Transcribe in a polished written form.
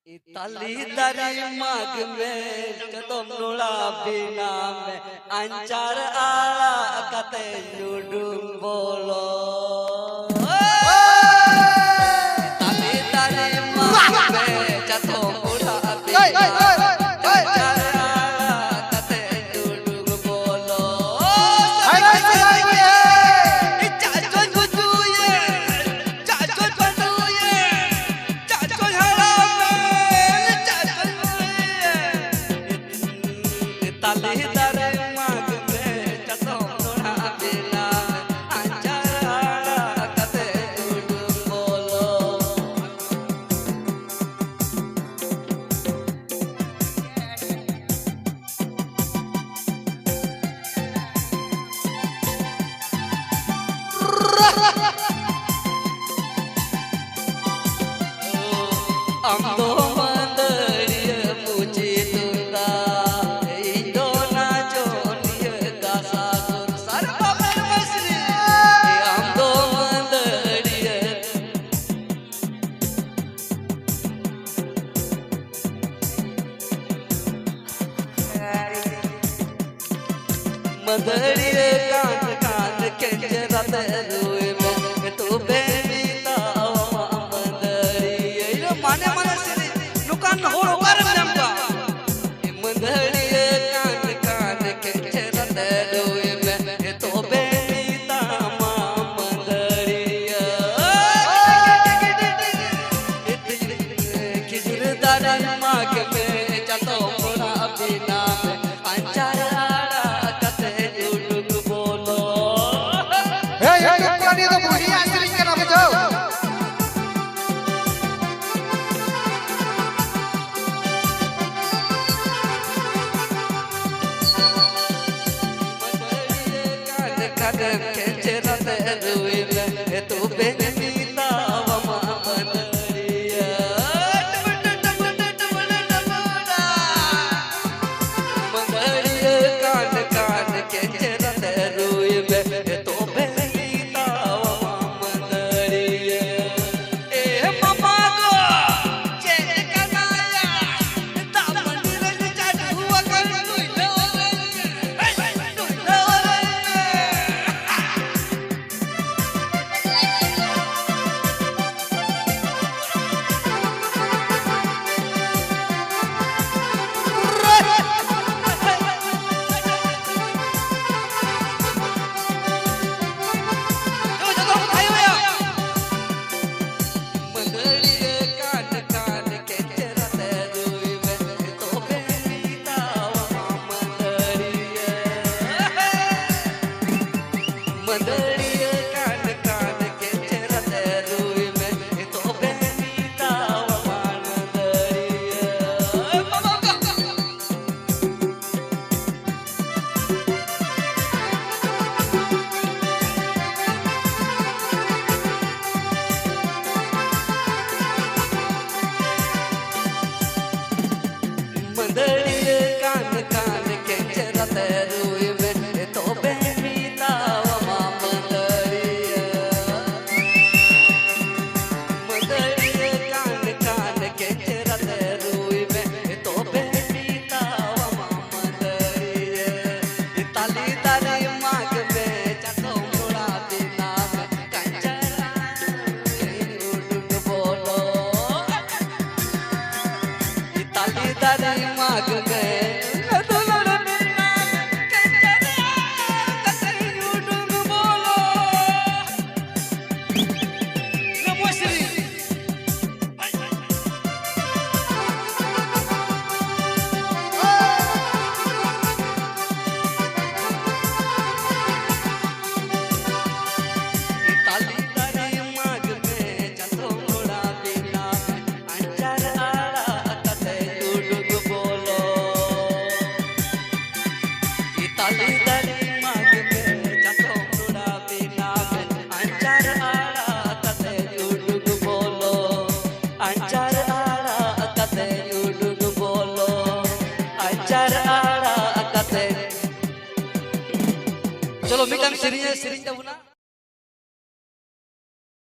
Itali dari mag में चतुम नुला बिना में अंचार आला कते नुडुम बोलो Itali dari mag में चतुम नुला बिना अंचार आला कते नुडुम बोलो Tali dari mag में चतुम नुला बिना अंचार आला कते नुडुम बोलो Amdo mandariya muji tunda Indo na joniya gasa gur sarva parmasri Amdo mandariya mandariya kaan kaan kenjarat ruwe mein tu benita माने माने सिरी नुकान हो करम नमका मंदड़िए कान कान के चरत रोए में तो बेनीता मां मंदड़िए खिजरदार माग में चतो मोरा बिना में अंचारा कते डुडुक बोलो हे नुकानी तो बुढ़िया सिरी के नाम जाओ kadang kencerat ruwe mein tu benita wama mandariya mandariya kan kan kencerat ruwe mein tu benita wama mandariya mama go je kanaya ta mandir jadu akan tuilo mandariya kan kan ke cherat ruwe mein to benita wama mandariya mandariya kan kan ke cherat ruwe mein to benita wama mandariya mandariya kan kan ke cherat ruwe mein to benita wama mandariya Itali dari mag में चतो मोरा बिना में कंचरा उडुक बोलो Itali dari mag में चतो मोरा बिना कंचरा कते उडुक बोलो नमो श्री Itali dari mag में चतो मोरा बिना अंचार आला कते उडुक बोलो Itali dari mag में चतो मोरा बिना अंचार आला कते उडुक बोलो अंचार आला कते उडुक बोलो अंचार आला कते चलो मीठा सिरिंज सिरिंज ना